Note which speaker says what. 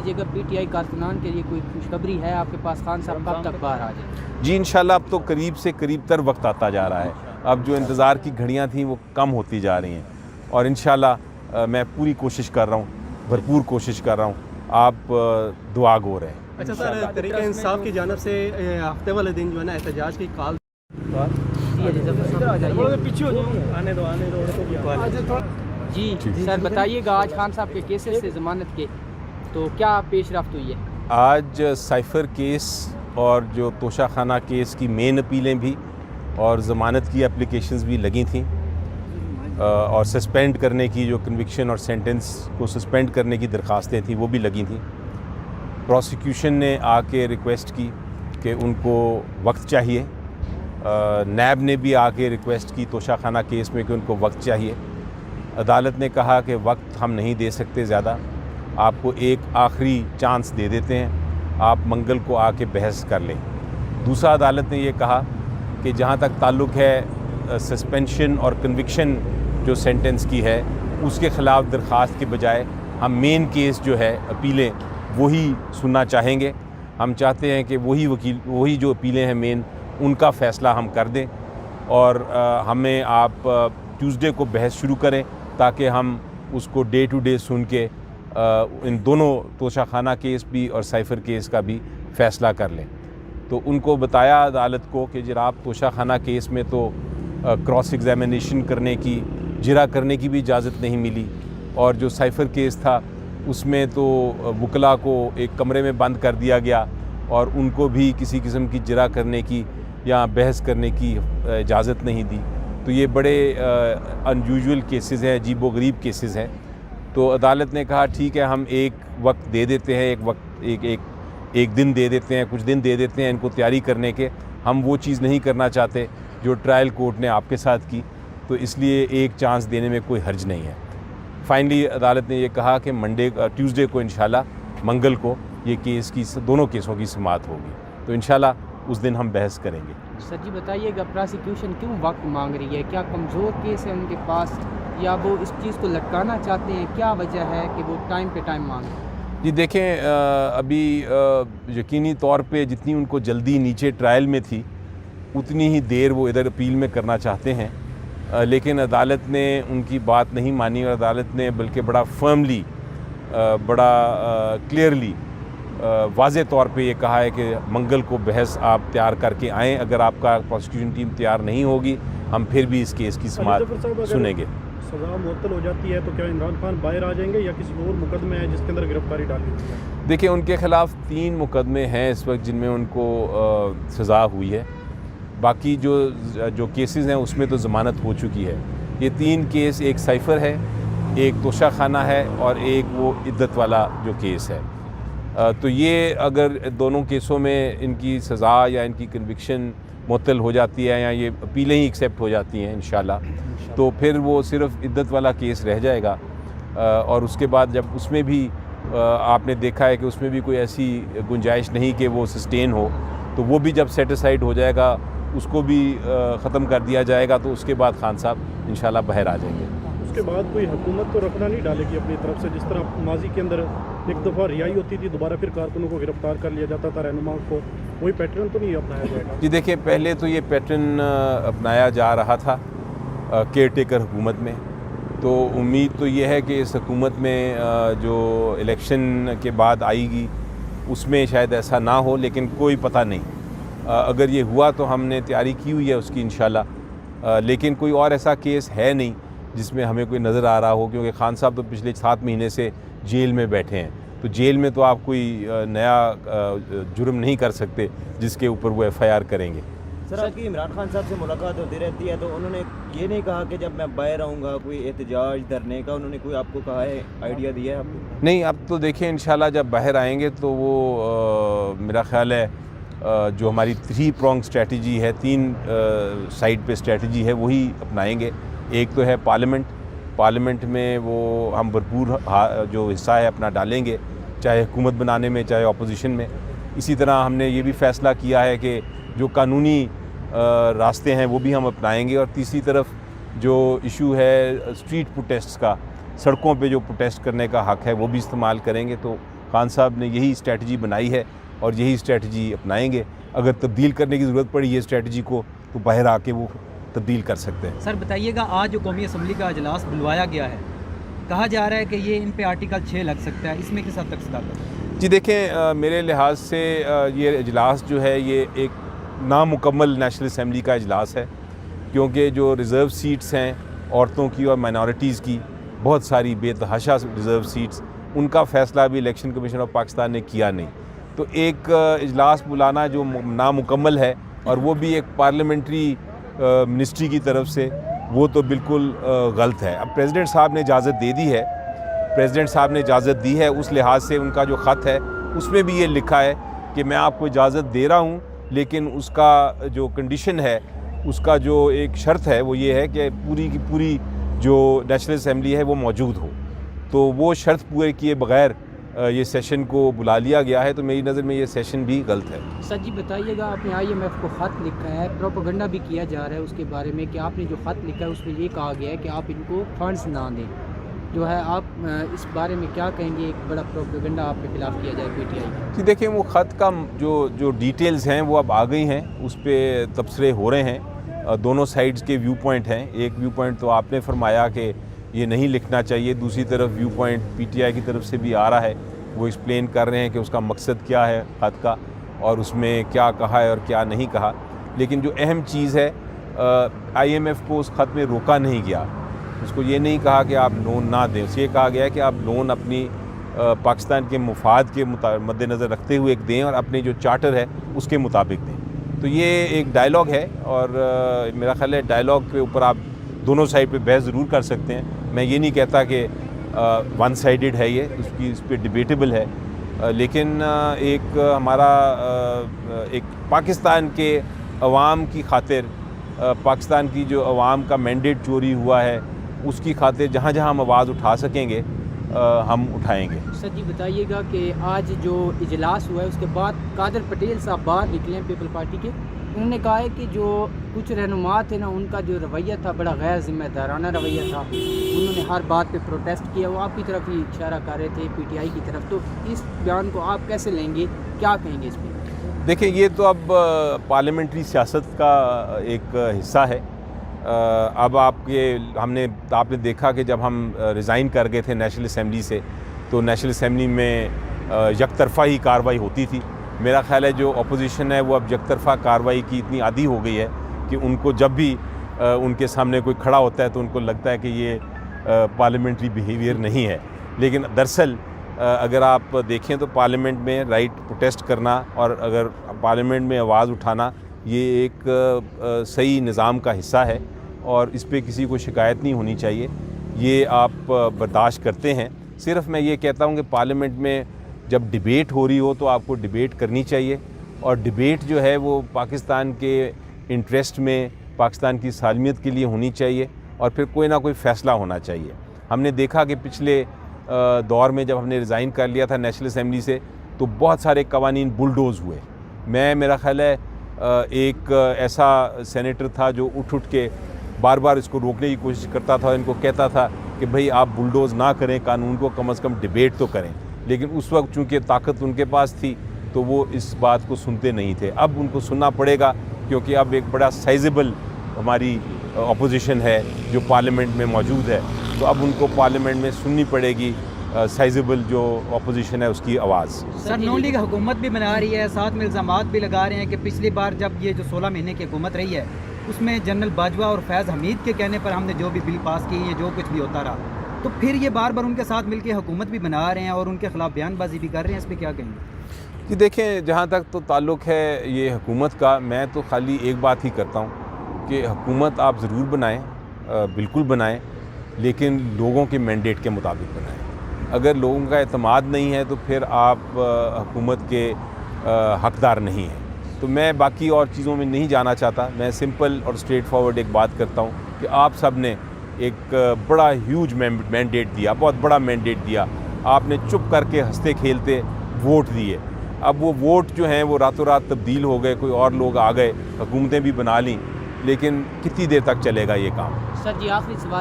Speaker 1: दीजिएगा, पीटीआई कारकुनान के लिए कोई खुशखबरी है आपके पास? खान साहब कब तक बाहर आ जाए?
Speaker 2: जी इंशाल्लाह अब तो करीब से करीब तर वक्त आता जा रहा है। अब जो इंतज़ार की घड़ियां थी वो कम होती जा रही हैं और इंशाल्लाह मैं पूरी कोशिश कर रहा हूँ, भरपूर कोशिश कर रहा हूँ। आप दुआ गो रहे हैं।
Speaker 3: अच्छा सर, तहरीक इंसाफ की जानब से हफ्ते वाले दिन जो है ना एहतजाज की कॉल
Speaker 1: जी सर बताइएगा, आज खान साहब के केसेस से ज़मानत के तो क्या पेश रफ्त हुई है?
Speaker 2: आज साइफ़र केस और जो तोशाखाना केस की मेन अपीलें भी और ज़मानत की एप्लीकेशंस भी लगी थी और सस्पेंड करने की जो कन्विक्शन और सेंटेंस को सस्पेंड करने की दरख्वास्तें थी वो भी लगी थी। प्रोसिक्यूशन ने आके रिक्वेस्ट की कि उनको वक्त चाहिए, नैब ने भी आके रिक्वेस्ट की तोशाखाना केस में कि उनको वक्त चाहिए। अदालत ने कहा कि वक्त हम नहीं दे सकते ज़्यादा, आपको एक आखिरी चांस दे देते हैं, आप मंगल को आके बहस कर लें। दूसरा, अदालत ने ये कहा कि जहाँ तक ताल्लुक़ है सस्पेंशन और कन्विक्शन जो सेंटेंस की है उसके ख़िलाफ़ दरख्वास्त के बजाय हम मेन केस जो है अपीलें वही सुनना चाहेंगे। हम चाहते हैं कि वही जो अपीलें हैं मेन उनका फ़ैसला हम कर दें और हमें आप ट्यूसडे को बहस शुरू करें ताकि हम उसको डे टू डे सुन के इन दोनों तोशाखाना केस भी और साइफ़र केस का भी फ़ैसला कर लें। तो उनको बताया अदालत को कि जनाब तोशाखाना केस में तो क्रॉस एग्ज़ामिनेशन करने की, जिरा करने की भी इजाज़त नहीं मिली और जो साइफ़र केस था उसमें तो वकला को एक कमरे में बंद कर दिया गया और उनको भी किसी किस्म की जिरा करने की या बहस करने की इजाज़त नहीं दी। तो ये बड़े अनयूजुअल केसेस हैं, अजीबोगरीब केसेस हैं। तो अदालत ने कहा ठीक है, हम एक वक्त दे देते हैं, एक दिन दे देते हैं, कुछ दिन दे देते हैं इनको तैयारी करने के। हम वो चीज़ नहीं करना चाहते जो ट्रायल कोर्ट ने आपके साथ की, तो इसलिए एक चांस देने में कोई हर्ज नहीं है। फाइनली अदालत ने ये कहा कि ट्यूसडे को इंशाल्लाह मंगल को ये केस की दोनों केसों की समाअत होगी, तो इंशाल्लाह उस दिन हम बहस करेंगे।
Speaker 1: सर जी बताइएगा, प्रोसिक्यूशन क्यों वक्त मांग रही है? क्या कमज़ोर केस है उनके पास या वो इस चीज़ को लटकाना चाहते हैं? क्या वजह है कि वो टाइम पे टाइम मांग रहे हैं?
Speaker 2: जी देखें, अभी यकीनी तौर पे जितनी उनको जल्दी नीचे ट्रायल में थी उतनी ही देर वो इधर अपील में करना चाहते हैं, लेकिन अदालत ने उनकी बात नहीं मानी और अदालत ने बल्कि बड़ा फर्मली, बड़ा क्लियरली वाज़े तौर पे ये कहा है कि मंगल को बहस आप तैयार करके आएँ। अगर आपका प्रोसिक्यूशन टीम तैयार नहीं होगी हम फिर भी इस केस की समाअत सुनेंगे।
Speaker 3: सज़ा मुअत्तल हो जाती है तो क्या इमरान खान बाहर आ जाएंगे या किसी और मुकदमे है जिसके अंदर गिरफ्तारी डाली हुई है?
Speaker 2: देखिए, उनके ख़िलाफ़ 3 मुकदमे हैं इस वक्त जिनमें उनको सज़ा हुई है। बाकी जो केसेस हैं उसमें तो ज़मानत हो चुकी है। ये 3 केस, एक साइफ़र है, एक तोशाखाना है और एक वो इद्दत वाला जो केस है। तो ये अगर दोनों केसों में इनकी सज़ा या इनकी कन्विक्शन मुअत्तल हो जाती है या ये अपीलें ही एक्सेप्ट हो जाती हैं इंशाल्लाह, तो फिर वो सिर्फ़ इद्दत वाला केस रह जाएगा और उसके बाद जब उसमें भी आपने देखा है कि उसमें भी कोई ऐसी गुंजाइश नहीं कि वो सस्टेन हो, तो वो भी जब सेटिसाइड हो जाएगा उसको भी ख़त्म कर दिया जाएगा, तो उसके बाद खान साहब इंशाल्लाह बाहर आ जाएंगे।
Speaker 3: उसके बाद कोई हुकूमत तो रखना नहीं डालेगी अपनी तरफ से, जिस तरह माजी के अंदर एक दफ़ा रिहाई होती थी दोबारा फिर कारकुनों को गिरफ्तार कर लिया जाता था, रहनुमा को, वही पैटर्न तो नहीं अपनाया जाएगा? जी
Speaker 2: देखिए, पहले तो ये पैटर्न अपनाया जा रहा था केयर टेकर हुकूमत में, तो उम्मीद तो ये है कि इस हुकूमत में जो इलेक्शन के बाद आएगी उसमें शायद ऐसा ना हो, लेकिन कोई पता नहीं। अगर ये हुआ तो हमने तैयारी की हुई है उसकी इंशाल्लाह, लेकिन कोई और ऐसा केस है नहीं जिसमें हमें कोई नज़र आ रहा हो, क्योंकि खान साहब तो पिछले 7 महीने से जेल में बैठे हैं। तो जेल में तो आप कोई नया जुर्म नहीं कर सकते जिसके ऊपर वो FIR करेंगे।
Speaker 4: सर, आपकी इमरान खान साहब से मुलाकात होती रहती है, तो उन्होंने ये नहीं कहा कि जब मैं बाहर आऊँगा कोई एहतजाज धरने का, उन्होंने कोई आपको कहा है, आइडिया दिया है आपको?
Speaker 2: नहीं, अब तो देखिए इंशाल्लाह जब बाहर आएंगे तो वो मेरा ख्याल है जो हमारी 3 prong स्ट्रेटजी है, 3 साइड पे स्ट्रेटजी है, वही अपनाएंगे। एक तो है पार्लियामेंट में वो हम भरपूर जो हिस्सा है अपना डालेंगे, चाहे हुकूमत बनाने में चाहे अपोजिशन में। इसी तरह हमने ये भी फ़ैसला किया है कि जो कानूनी रास्ते हैं वो भी हम अपनाएंगे और तीसरी तरफ जो इशू है स्ट्रीट प्रोटेस्ट का, सड़कों पे जो प्रोटेस्ट करने का हक़ है वो भी इस्तेमाल करेंगे। तो खान साहब ने यही स्ट्रेटजी बनाई है और यही स्ट्रेटजी अपनाएंगे। अगर तब्दील करने की ज़रूरत पड़ी ये स्ट्रेटजी को तो बाहर आके वो तब्दील कर सकते हैं।
Speaker 5: सर बताइएगा, आज जो कौमी असम्बली का इजलास बुलवाया गया है, कहा जा रहा है कि ये इन पे आर्टिकल 6 लग सकता है, इसमें किस हद तक सदाकत है?
Speaker 2: जी देखें, मेरे लिहाज से ये इजलास जो है ये एक नामुकम्मल नेशनल असम्बली का इजलास है, क्योंकि जो रिज़र्व सीट्स हैं औरतों की और माइनॉरिटीज़ की, बहुत सारी बेतहाशा रिज़र्व सीट्स, उनका फ़ैसला भी इलेक्शन कमीशन ऑफ पाकिस्तान ने किया नहीं। तो एक इजलास बुलाना जो नामुकम्मल है और वो भी एक पार्लियामेंट्री मिनिस्ट्री की तरफ से, वो तो बिल्कुल गलत है। अब प्रेसिडेंट साहब ने इजाज़त दे दी है, प्रेसिडेंट साहब ने इजाज़त दी है, उस लिहाज से उनका जो ख़त है उसमें भी ये लिखा है कि मैं आपको इजाज़त दे रहा हूँ, लेकिन उसका जो कंडीशन है, उसका जो एक शर्त है वो ये है कि पूरी की पूरी जो नेशनल असम्बली है वो मौजूद हो। तो वो शर्त पूरे किए बगैर ये सेशन को बुला लिया गया है, तो मेरी नज़र में ये सेशन भी गलत है।
Speaker 1: सर जी बताइएगा, आपने IMF को ख़त लिखा है, प्रोपेगेंडा भी किया जा रहा है उसके बारे में कि आपने जो ख़त लिखा है उसमें ये कहा गया है कि आप इनको फंड्स ना दें, जो है आप इस बारे में क्या कहेंगे? एक बड़ा प्रोपेगेंडा आपके खिलाफ किया जाए PTI का।
Speaker 2: जी देखिए, वो ख़त का जो डिटेल्स हैं वो अब आ गई हैं, उस पर तबसरे हो रहे हैं, दोनों साइड्स के व्यू पॉइंट हैं। एक व्यू पॉइंट तो आपने फरमाया कि ये नहीं लिखना चाहिए, दूसरी तरफ व्यू पॉइंट PTI की तरफ से भी आ रहा है, वो एक्सप्लेन कर रहे हैं कि उसका मकसद क्या है ख़त का और उसमें क्या कहा है और क्या नहीं कहा। लेकिन जो अहम चीज़ है, IMF को उस ख़त में रोका नहीं गया, उसको ये नहीं कहा कि आप लोन ना दें, उसे ये कहा गया है कि आप लोन अपनी पाकिस्तान के मुफाद के मद्देनज़र रखते हुए दें और अपने जो चार्टर है उसके मुताबिक दें। तो ये एक डायलॉग है और मेरा ख़्याल है डायलॉग के ऊपर आप दोनों साइड पे बहस ज़रूर कर सकते हैं। मैं ये नहीं कहता कि वन साइडेड है ये, उसकी इस पर डिबेटेबल है, लेकिन एक हमारा एक पाकिस्तान के अवाम की खातिर, पाकिस्तान की जो अवाम का मैंडेट चोरी हुआ है उसकी खातिर जहाँ जहाँ हम आवाज़ उठा सकेंगे हम उठाएंगे।
Speaker 1: सर जी बताइएगा कि आज जो इजलास हुआ है उसके बाद कादर पटेल साहब बाहर निकले हैं पीपल पार्टी के, उन्होंने कहा है कि जो कुछ रहनुमा थे ना, उनका जो रवैया था बड़ा गैर जिम्मेदाराना रवैया था, उन्होंने हर बात पे प्रोटेस्ट किया, वो आपकी तरफ ही इशारा कर रहे थे PTI की तरफ। तो इस बयान को आप कैसे लेंगे, क्या कहेंगे इस पर?
Speaker 2: देखिए, ये तो अब पार्लियामेंट्री सियासत का एक हिस्सा है। अब आपने देखा कि जब हम रिज़ाइन कर गए थे नेशनल असम्बली से, तो नेशनल असम्बली में यकतरफ़ा ही कार्रवाई होती थी। मेरा ख़्याल है जो अपोजिशन है वो अब यकतरफ़ा कार्रवाई की इतनी आदी हो गई है कि उनको जब भी उनके सामने कोई खड़ा होता है तो उनको लगता है कि ये पार्लियामेंट्री बिहेवियर नहीं है। लेकिन दरअसल अगर आप देखें तो पार्लियामेंट में राइट प्रोटेस्ट करना और अगर पार्लियामेंट में आवाज़ उठाना ये एक सही निज़ाम का हिस्सा है और इस पे किसी को शिकायत नहीं होनी चाहिए। ये आप बर्दाश्त करते हैं। सिर्फ मैं ये कहता हूँ कि पार्लियामेंट में जब डिबेट हो रही हो तो आपको डिबेट करनी चाहिए और डिबेट जो है वो पाकिस्तान के इंटरेस्ट में, पाकिस्तान की सालमियत के लिए होनी चाहिए और फिर कोई ना कोई फ़ैसला होना चाहिए। हमने देखा कि पिछले दौर में जब हमने रिज़ाइन कर लिया था नेशनल असम्बली से तो बहुत सारे कवानीन बुलडोज़ हुए। मेरा ख़्याल है एक ऐसा सेनेटर था जो उठ के बार बार इसको रोकने की कोशिश करता था, इनको कहता था कि भाई आप बुलडोज़ ना करें कानून को, कम से कम डिबेट तो करें। लेकिन उस वक्त चूँकि ताकत उनके पास थी तो वो इस बात को सुनते नहीं थे। अब उनको सुनना पड़ेगा क्योंकि अब एक बड़ा साइजेबल हमारी अपोजिशन है जो पार्लियामेंट में मौजूद है, तो अब उनको पार्लियामेंट में सुननी पड़ेगी साइजेबल जो अपोजिशन है उसकी आवाज़।
Speaker 5: सर नून लीग हुकूमत भी बना रही है, साथ में इल्ज़ामात भी लगा रहे हैं कि पिछली बार जब ये जो 16 महीने की हुकूमत रही है उसमें जनरल बाजवा और फैज़ हमीद के कहने पर हमने जो भी बिल पास किए हैं, जो कुछ भी होता रहा, तो फिर ये बार बार उनके साथ मिलकर हुकूमत भी बना रहे हैं और उनके ख़िलाफ़ बयानबाजी भी कर रहे हैं। इस पर क्या कहेंगे?
Speaker 2: कि देखें, जहाँ तक तो ताल्लुक़ है ये हुकूमत का, मैं तो खाली एक बात ही करता हूँ कि हुकूमत आप ज़रूर बनाएं, बिल्कुल बनाएं, लेकिन लोगों के मैंडेट के मुताबिक बनाएं। अगर लोगों का एतमाद नहीं है तो फिर आप हुकूमत के हकदार नहीं हैं। तो मैं बाकी और चीज़ों में नहीं जाना चाहता, मैं सिंपल और स्ट्रेट फॉरवर्ड एक बात करता हूँ कि आप सब ने एक बड़ा ह्यूज मैंडेट दिया, बहुत बड़ा मैंडेट दिया, आपने चुप करके हंसते खेलते वोट दिए। अब वो वोट जो हैं वो रातों रात तब्दील हो गए, कोई और लोग आ गए, हुकूमतें भी बना लीं, लेकिन कितनी देर तक चलेगा ये काम?
Speaker 1: सर जी आखिरी सवाल